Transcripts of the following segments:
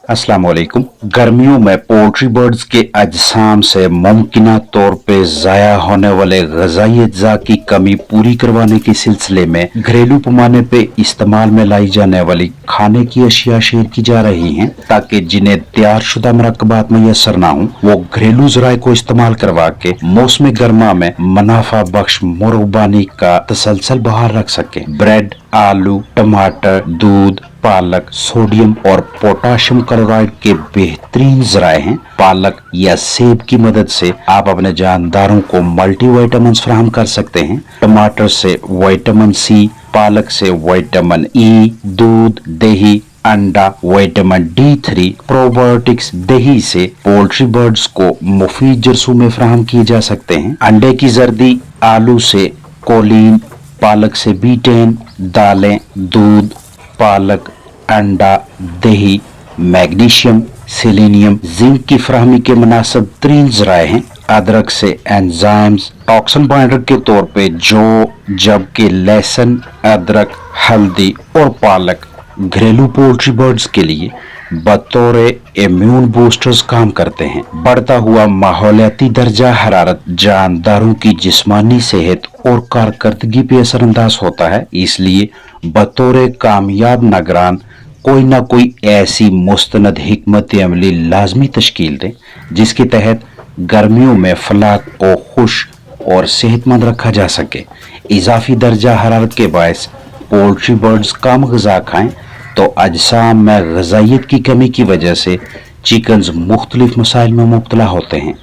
अस्सलाम वालेकुम। गर्मियों में पोल्ट्री बर्ड्स के अजसाम से मुमकिना तौर पे जाया होने वाले ग़िज़ाई अज्जा की कमी पूरी करवाने के सिलसिले में घरेलू पैमाने पे इस्तेमाल में लाई जाने वाली खाने की अशिया शेयर की जा रही हैं ताकि जिन्हें तैयार शुदा मरकबात मैसर ना हो वो घरेलू ज़राए को इस्तेमाल करवा के मौसम गर्मा में मुनाफा बख्श मुर्गबानी का तसलसल बहाल रख सके। ब्रेड, आलू, टमाटर, दूध, पालक सोडियम और पोटाशियम क्लोराइड के बेहतरीन ज़राए हैं। पालक या सेब की मदद से आप अपने जानदारों को मल्टीविटामिन्स फराहम कर सकते हैं। टमाटर से विटामिन सी, पालक से विटामिन ई, दूध, दही, अंडा, विटामिन D3, प्रोबायोटिक्स दही से पोल्ट्री बर्ड्स को मुफीद जरसूमें फराहम किए जा सकते हैं। अंडे की जर्दी, आलू से कोलिन, पालक से बीटेन, दालें, दूध, पालक, अंडा, दही, मैग्नीशियम, सेलेनियम, जिंक की फराहमी के मुनासिब तरीन ज़राए हैं। अदरक से एंजाइम्स, टॉक्सिन बाइंडर के तौर पे जबकि लहसुन, अदरक, हल्दी और पालक घरेलू पोल्ट्री बर्ड्स के लिए बतौर इम्यून बूस्टर्स काम करते हैं। बढ़ता हुआ माहौलियाती दर्जा हरारत जानदारों की जिस्मानी सेहत और कारकर्दगी पे असरअंदाज होता है, इसलिए बतौर कामयाब निगरान कोई ना कोई ऐसी मुस्तनद हिकमत अमली लाजमी तश्कील दें जिसके तहत गर्मियों में फलाक को खुश और सेहतमंद रखा जा सके। इजाफी दर्जा हरारत के बायस पोल्ट्री बर्ड्स कम ग़िज़ा खाएं तो अजसाम में ग़िज़ाइयत की कमी की वजह से चिकन्स मुख्तलिफ मसाइल में मुब्तला होते हैं।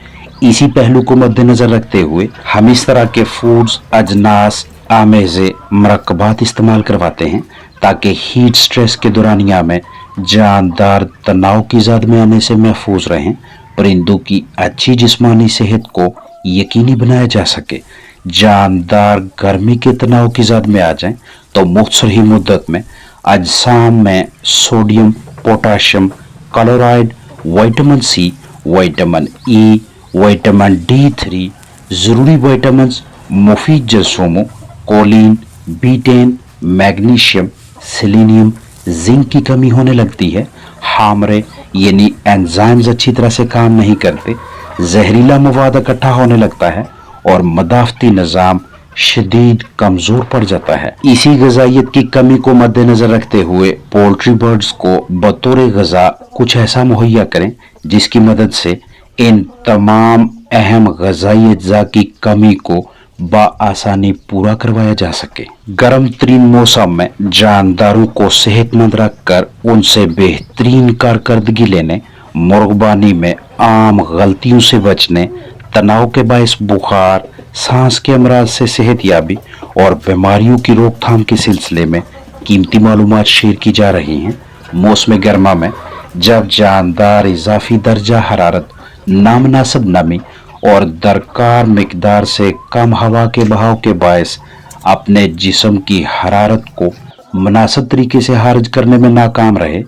इसी पहलू को मद्देनजर रखते हुए हम इस तरह के फूड्स, अजनास, आमेज़े, मरकबात इस्तेमाल करवाते हैं ताकि हीट स्ट्रेस के दौरानिया में जानदार तनाव की ज़द में आने से महफूज रहें। परिंदों की अच्छी जिस्मानी सेहत को यकीनी बनाया जा सके। जानदार गर्मी के तनाव की ज़द में आ जाएं तो मुख्तसर ही मुद्दत में अजसाम में sodium, potassium, chloride, vitamin C, vitamin E, vitamin D3, ज़रूरी विटामिन, मुफीद जरसूमों, choline, betaine, magnesium, selenium, zinc की कमी होने लगती है। हामरे यानी एंजाइम्स अच्छी तरह से काम नहीं करते, जहरीला मवाद इकट्ठा होने लगता है और मदाफती निज़ाम शदीद कमजोर पड़ जाता है। इसी ग़िज़ाइयत की कमी को मद्देनजर रखते हुए पोल्ट्री बर्ड्स को बतौर ग़िज़ा कुछ ऐसा मुहैया करें जिसकी मदद से इन तमाम अहम ग़िज़ाई अज्जा की कमी को बआसानी पूरा करवाया जा सके। गर्म तरीन मौसम में जानदारों को सेहतमंद रख कर उनसे बेहतरीन कारकर्दगी लेने, मुर्गबानी में आम गलतियों से बचने, तनाव के बायस बुखार, सांस के अमराज से सेहत याबी और बीमारियों की रोकथाम के सिलसिले में कीमती मालूमात शेयर की जा रही हैं। मौसम गर्मा में जब जानदार इजाफी दर्जा हरारत, नामनासिब नमी और दरकार मिकदार से कम हवा के बहाव के बायस अपने जिस्म की हरारत को मुनासिब तरीके से खारिज करने में नाकाम रहे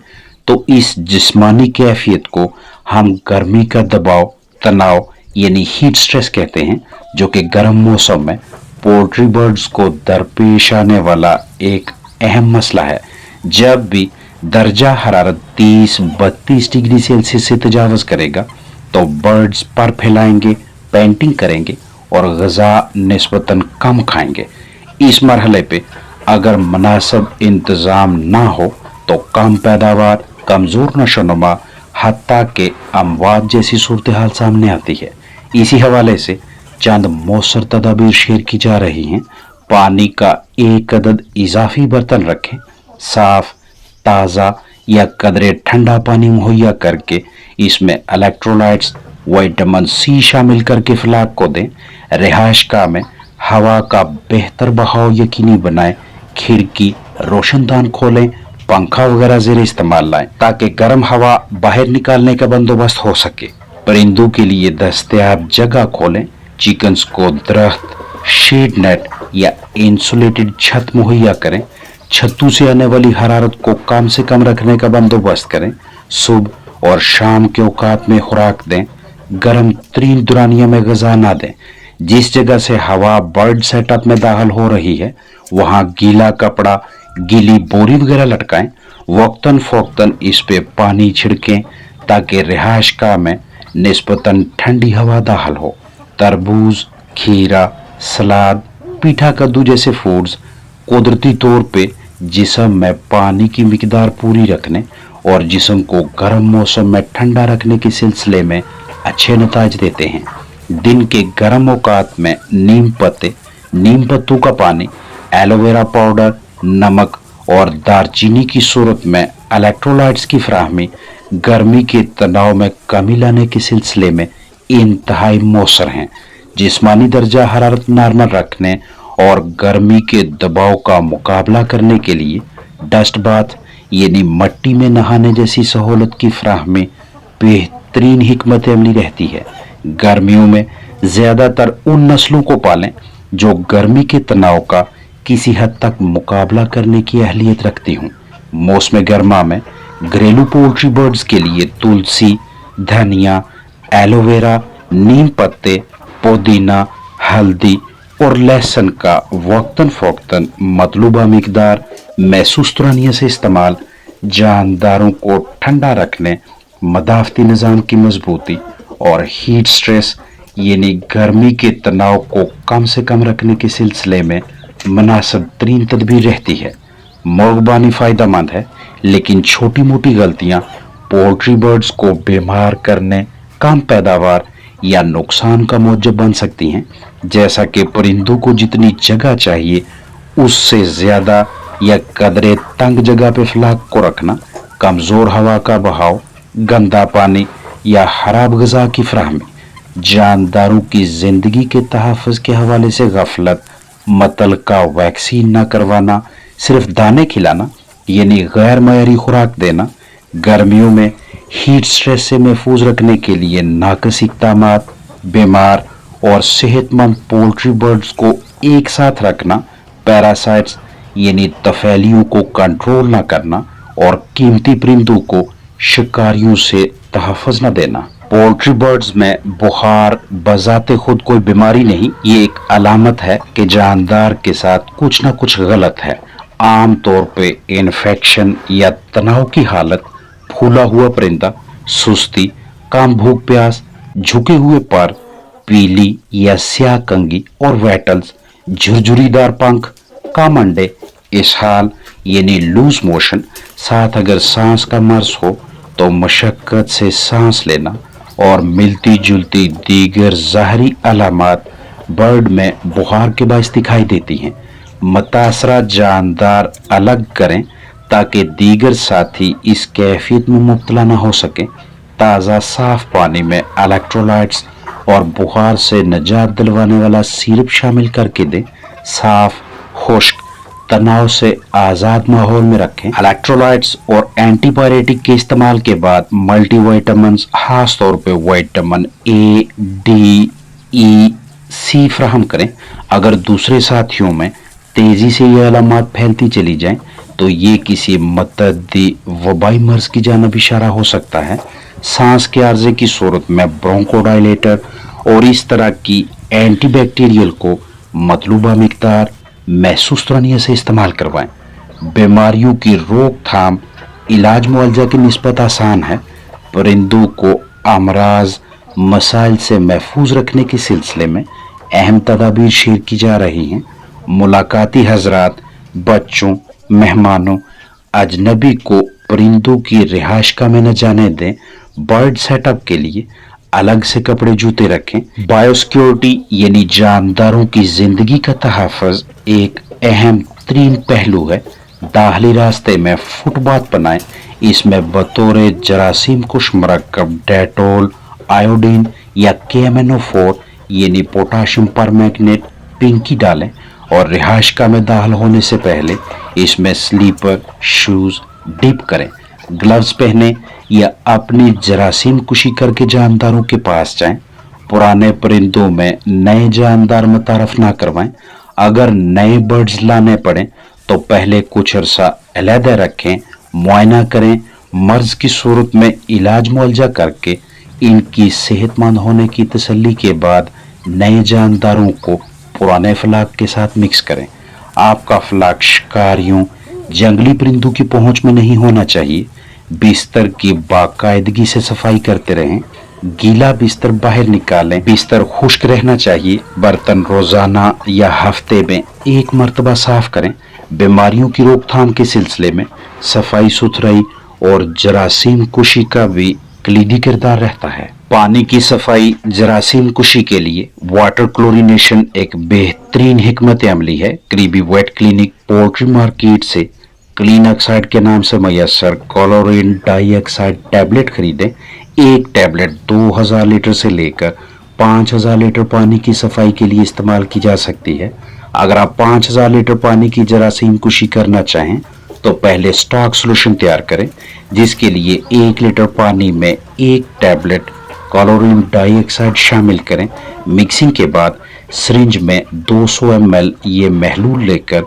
तो इस जिस्मानी कैफियत को हम गर्मी का दबाव, तनाव यानी हीट स्ट्रेस कहते हैं, जो कि गर्म मौसम में पोल्ट्री बर्ड्स को दरपेश आने वाला एक अहम मसला है। जब भी दर्जा हरारत 30-32 डिग्री सेल्सियस से तजावज करेगा तो बर्ड्स पर फैलाएंगे, पेंटिंग करेंगे और ग़िज़ा निस्बतन कम खाएंगे। इस मरहले पे अगर मुनासिब इंतज़ाम ना हो तो कम पैदावार, कमज़ोर नशोनुमा, हत्ता के अमवात जैसी सूरत हाल सामने आती है। इसी हवाले से चंद मौसर तदाबीर शेयर की जा रही हैं। पानी का एक अदद इजाफी बर्तन रखें, साफ, ताज़ा या कदरे ठंडा पानी मुहैया करके इसमें इलेक्ट्रोलाइट्स, विटामिन सी शामिल करके फलाक को दें। रिहाइशगाह में हवा का बेहतर बहाव यकीनी बनाएं। खिड़की, रोशनदान खोलें, पंखा वगैरह ज़ेर इस्तेमाल लाएं ताकि गर्म हवा बाहर निकालने का बंदोबस्त हो सके। परिंदों के लिए दस्तयाब जगह खोलें। चिकन्स को दरख्त, शेड नेट या इंसुलेटेड छत मुहैया करें। छतों से आने वाली हरारत को कम से कम रखने का बंदोबस्त करें। सुबह और शाम के औकात में खुराक दें। गर्म तरीन दुरानिया में ग़िज़ा ना दें। जिस जगह से हवा बर्ड सेटअप में दाखिल हो रही है वहां गीला कपड़ा, गीली बोरी वगैरह लटकाएं वक्तन फ़ौक्तन इस पे पानी छिड़कें ताकि रिहायशगाह में निस्बतन ठंडी हवा दाखिल हो। तरबूज, खीरा, सलाद, पीठा कद्दू जैसे फूड्स कुदरती तौर पे जिस्म में पानी की मिकदार पूरी रखने और जिस्म को गर्म मौसम में ठंडा रखने के सिलसिले में अच्छे नताज देते हैं। दिन के गर्म औकात में नीम पत्तों का पानी, एलोवेरा पाउडर, नमक और दालचीनी की सूरत में इलेक्ट्रोलाइट्स की फराहमी गर्मी के तनाव में कमी लाने के सिलसिले में इंतहाई मौसर हैं। जिस्मानी दर्जा हरारत नॉर्मल रखने और गर्मी के दबाव का मुकाबला करने के लिए डस्ट बाथ यानी मट्टी में नहाने जैसी सहूलत की फराहमी बेहतरीन हिकमत अमली रहती है। गर्मियों में ज़्यादातर उन नस्लों को पालें जो गर्मी के तनाव का किसी हद तक मुकाबला करने की अहलियत रखती हूँ। मौसम गर्मा में घरेलू पोल्ट्री बर्ड्स के लिए तुलसी, धनिया, एलोवेरा, नीम पत्ते, पुदीना, हल्दी और लहसुन का वक्तन फ़ौक्तन मतलूबा मिकदार महसूस से इस्तेमाल जानदारों को ठंडा रखने, मदाफ़ती निज़ाम की मजबूती और हीट स्ट्रेस यानी गर्मी के तनाव को कम से कम रखने के सिलसिले में मुनासिब तरीन तदबीर रहती है। मुर्गबानी फ़ायदेमंद है, लेकिन छोटी मोटी गलतियां पोल्ट्री बर्ड्स को बीमार करने, कम पैदावार या नुकसान का मूजब बन सकती हैं। जैसा कि परिंदों को जितनी जगह चाहिए उससे ज़्यादा या कदरे तंग जगह पे फ्लाक को रखना, कमज़ोर हवा का बहाव, गंदा पानी या खराब ग़िज़ा की फराहमी, जानदारों की ज़िंदगी के तहफ़्फ़ुज़ के हवाले से गफलत, मतलका वैक्सीन न करवाना, सिर्फ दाने खिलाना यानी गैर मयारी खुराक देना, गर्मियों में हीट स्ट्रेस से महफूज रखने के लिए नाक़िस इक़दामात, बीमार और सेहतमंद पोल्ट्री बर्ड्स को एक साथ रखना, पैरासाइट्स यानी तफैलियों को कंट्रोल न करना और कीमती परिंदों को शिकारियों से तहफ़्फ़ुज़ न देना। पोल्ट्री बर्ड्स में बुखार बज़ाते खुद कोई बीमारी नहीं, ये एक अलामत है कि जानदार के साथ कुछ न कुछ गलत है। आम तौर पे इन्फेक्शन या तनाव की हालत, फूला हुआ परिंदा, सुस्ती, कम भूख प्यास, झुके हुए पर, पीली या स्याह कंगी और वेटल्स, झुरझुरीदार पंख, कम अंडे, इसहाल यानी लूज मोशन, साथ अगर सांस का मर्ज हो तो मशक्क़त से सांस लेना और मिलती जुलती दीगर ज़ाहरी अलामात बर्ड में बुखार के बायस दिखाई देती हैं। मुतासरा जानदार अलग करें ताकि दीगर साथी इस कैफियत में मुब्तला न हो सकें। ताज़ा साफ पानी में इलेक्ट्रोलाइट्स और बुखार से निजात दिलवाने वाला सिरप शामिल करके दें। साफ, खुश्क, तनाव से आज़ाद माहौल में रखें। इलेक्ट्रोलाइट्स और एंटीबायोटिक के इस्तेमाल के बाद मल्टीविटामिन्स, खास तौर पे विटामिन ए, डी, ई, सी फराहम करें। अगर दूसरे साथियों में तेज़ी से ये अलामात फैलती चली जाएं तो ये किसी मतअद्दी वबाई मर्ज की जानिब इशारा हो सकता है। सांस के आर्जे की सूरत में ब्रोंकोडायलेटर और इस तरह की एंटीबैक्टीरियल को मतलूबा मिकदार महसूस से इस्तेमाल करवाएं। बीमारियों की रोकथाम इलाज मुआवजा की निस्बत आसान है। परिंदों को अमराज मसाइल से महफूज रखने के सिलसिले में अहम तदाबीर शेयर की जा रही हैं। मुलाकाती हजरात, बच्चों, मेहमानों, अजनबी को परिंदों की रिहायशगाह में न जाने दें। बर्ड सेटअप के लिए अलग से कपड़े जूते रखें। बायोसिक्योरिटी यानी जानदारों की जिंदगी का तहफ़्फ़ुज़ एक अहम तरीन पहलू है। दाखिली रास्ते में फुटपाथ बनाएं। इसमें बतौर जरासीम कुश मरकब डेटोल, आयोडीन या KMNO4 यानी पोटाशियम परमैंगनेट पिंकी डालें और रिहायशगाह में दाखिल होने से पहले इसमें स्लीपर शूज़ डिप करें। ग्लव्स पहने या अपनी जरासीम कुशी करके जानदारों के पास जाएं। पुराने परिंदों में नए जानदार मुतारफ ना करवाएं। अगर नए बर्ड्स लाने पड़े तो पहले कुछ अरसा अलहदा रखें, मुआयना करें। मर्ज की सूरत में इलाज मुआवजा करके इनकी सेहतमंद होने की तसल्ली के बाद नए जानदारों को पुराने फलाक के साथ मिक्स करें। आपका फलाक शिकारियों, जंगली परिंदों की पहुंच में नहीं होना चाहिए। बिस्तर की बाकायदगी से सफाई करते रहें। गीला बिस्तर बाहर निकालें। बिस्तर खुश्क रहना चाहिए। बर्तन रोजाना या हफ्ते में एक मर्तबा साफ करें। बीमारियों की रोकथाम के सिलसिले में सफाई सुथराई और जरासीम कुशी का भी कलीदी किरदार रहता है। पानी की सफाई जरासीम कुशी के लिए वाटर क्लोरिनेशन एक बेहतरीन हिकमत अमली है। करीबी वेट क्लिनिक पोल्ट्री मार्केट से क्लीन ऑक्साइड के नाम से मैसर क्लोरीन डाइऑक्साइड टैबलेट खरीदें। एक टैबलेट 2000 लीटर से लेकर 5000 लीटर पानी की सफाई के लिए इस्तेमाल की जा सकती है। अगर आप 5000 लीटर पानी की जरासीम कुशी करना चाहें तो पहले स्टॉक सोल्यूशन तैयार करें, जिसके लिए 1 लीटर पानी में 1 टैबलेट क्लोरीन डाइऑक्साइड शामिल करें। मिक्सिंग के बाद सिरिंज में 200 ml ये महलूल लेकर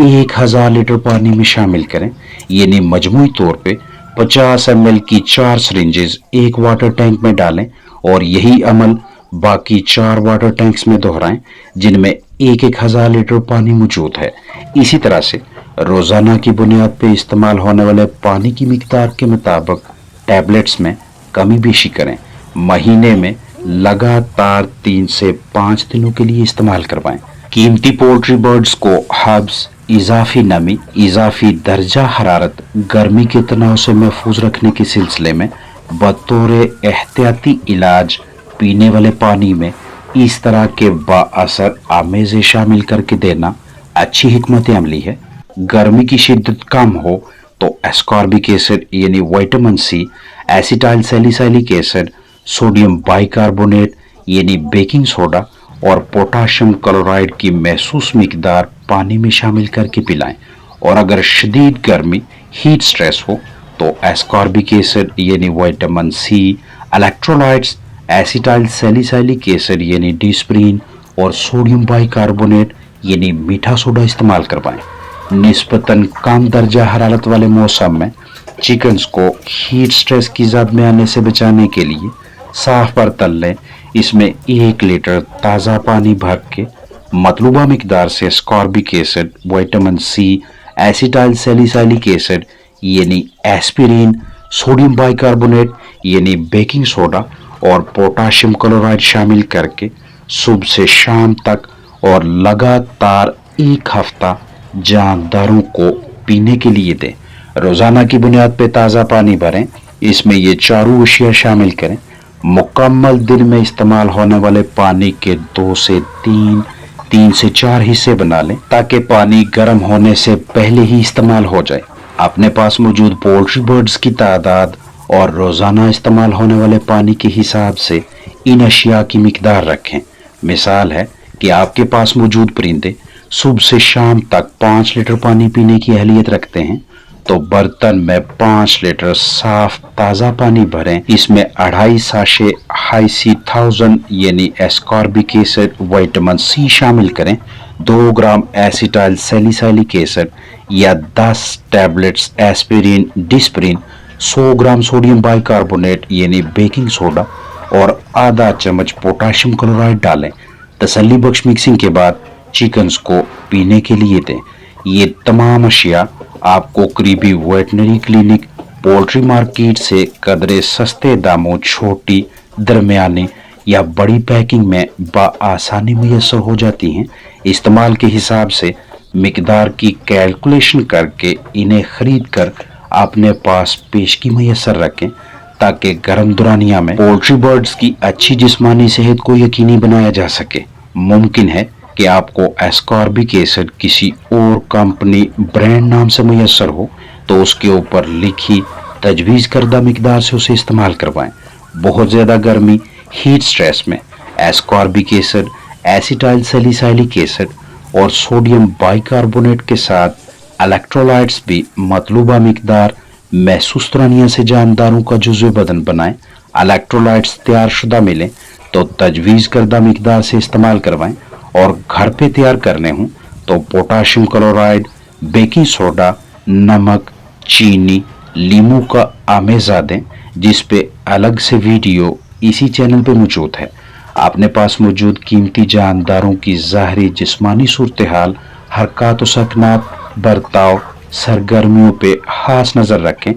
1000 लीटर पानी में शामिल करें। यानी मजमूई तौर पे 50 ml की 4 सिरिंजेस एक वाटर टैंक में डालें और यही अमल बाकी 4 वाटर टैंक्स में दोहराएं, जिनमें 1000 लीटर पानी मौजूद है। इसी तरह से रोजाना की बुनियाद पर इस्तेमाल होने वाले पानी की मिकदार के मुताबिक टैबलेट्स में कमी बेशी करें। महीने में लगातार 3 से 5 दिनों के लिए इस्तेमाल करवाएं। कीमती पोल्ट्री बर्ड्स को हब्स, इजाफी नमी, इजाफी दर्जा हरारत, गर्मी के तनाव से महफूज रखने के सिलसिले में बतौर एहतियाती इलाज पीने वाले पानी में इस तरह के बाअसर आमेज़े शामिल करके देना अच्छी हिकमत अमली है। गर्मी की शिद्दत कम हो तो एस्कॉर्बिक एसिड यानी vitamin C, acetyl salicylic acid, sodium bicarbonate यानी बेकिंग सोडा और पोटाशियम क्लोराइड की महसूस मिकदार पानी में शामिल करके पिलाएं। और अगर शदीद गर्मी हीट स्ट्रेस हो तो एस्कॉर्बिक एसिड यानी vitamin C, electrolytes, acetyl salicylic acid यानी डिस्प्रिन और सोडियम बाइकार्बोनेट यानी मीठा सोडा इस्तेमाल करवाएं। निस्बतन कम दर्जा हरारत वाले मौसम में चिकन्स को हीट स्ट्रेस की जद में आने से बचाने के लिए साफ बर्तन लें। इसमें 1 लीटर ताज़ा पानी भर के मतलूबा मिकदार से ascorbic acid, vitamin C, acetyl salicylic acid यानी एस्पिरिन, सोडियम बाइकार्बोनेट यानी बेकिंग सोडा और पोटाशियम क्लोराइड शामिल करके सुबह से शाम तक और लगातार 1 हफ्ता जानदारों को पीने के लिए दें। रोजाना की बुनियाद पर ताज़ा पानी भरें। इसमें ये चारों अशिया शामिल करें। मुकम्मल दिन में इस्तेमाल होने वाले पानी के 2 से 3 से 4 हिस्से बना लें, ताकि पानी गर्म होने से पहले ही इस्तेमाल हो जाए। अपने पास मौजूद पोल्ट्री बर्ड्स की तादाद और रोजाना इस्तेमाल होने वाले पानी के हिसाब से इन अशिया की मिकदार रखें। मिसाल है कि आपके पास मौजूद परिंदे सुबह से शाम तक 5 लीटर पानी पीने की अहलियत रखते हैं, तो बर्तन में 5 लीटर साफ ताज़ा पानी भरें। इसमें 2.5 साशे हाइसी-1000 यानी एस्कॉर्बिक एसिड, विटामिन सी शामिल करें। 2 ग्राम एसिटाइल सैलिसाइलिक एसिड या 10 tablets aspirin, Disprin, 100 gram sodium bicarbonate यानी बेकिंग सोडा और आधा चम्मच पोटाशियम क्लोराइड डालें। तसल्ली बख्श मिक्सिंग के बाद चिकन्स को पीने के लिए दें। ये तमाम अशिया आपको करीबी वेटनरी क्लिनिक पोल्ट्री मार्केट से कदरे सस्ते दामों छोटी, दरमियानी या बड़ी पैकिंग में बआसानी मुयस्सर हो जाती हैं। इस्तेमाल के हिसाब से मिकदार की कैलकुलेशन करके इन्हें खरीद कर अपने पास पेशगी मुयस्सर रखें, ताकि गर्म दुरानिया में पोल्ट्री बर्ड्स की अच्छी जिस्मानी सेहत को यकीनी बनाया जा सके। मुमकिन है कि आपको एस्कॉर्बिक एसिड किसी और कंपनी ब्रांड नाम से मुयस्सर हो, तो उसके ऊपर लिखी तजवीज़ करदा मिकदार से उसे इस्तेमाल करवाएं। बहुत ज़्यादा गर्मी हीट स्ट्रेस में ascorbic acid, acetyl salicylic acid और सोडियम बाइकार्बोनेट के साथ इलेक्ट्रोलाइट्स भी मतलूबा मिकदार महसूस तुरानिया से जानदारों का जुज़्व बदन बनाएं। इलेक्ट्रोलाइट्स तैयार शुदा मिलें तो तजवीज़ करदा मिकदार से इस्तेमाल करवाएं, और घर पे तैयार करने हों तो पोटाशियम क्लोराइड, बेकिंग सोडा, नमक, चीनी, लीमू का आमेज़ा दें, जिस पे अलग से वीडियो इसी चैनल पे मौजूद है। अपने पास मौजूद कीमती जानदारों की ज़ाहरी जिस्मानी सूरत हाल, हरकत व सकनात, बर्ताव, सरगर्मियों पे खास नजर रखें।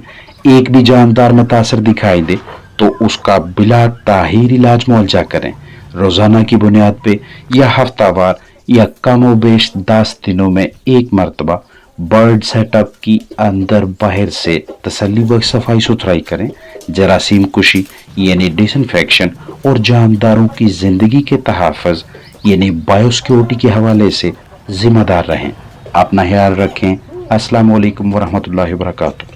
एक भी जानदार मुतासर दिखाई दे तो उसका बिला ताहीर इलाज मुआवजा करें। रोजाना की बुनियाद पे या हफ्तावार या कम बेश 10 दिनों में एक मरतबा बर्ड सेटअप की अंदर बाहर से तसल्ली बख्श सफाई सुथराई करें। जरासीम कुशी यानी डिसइंफेक्शन और जानदारों की जिंदगी के तहफ़्फ़ुज़ यानी बायोसिक्योरिटी के हवाले से जिम्मेदार रहें। अपना ख्याल रखें। अस्सलाम वालेकुम वरहमतुल्लाहि वबरकातुहू।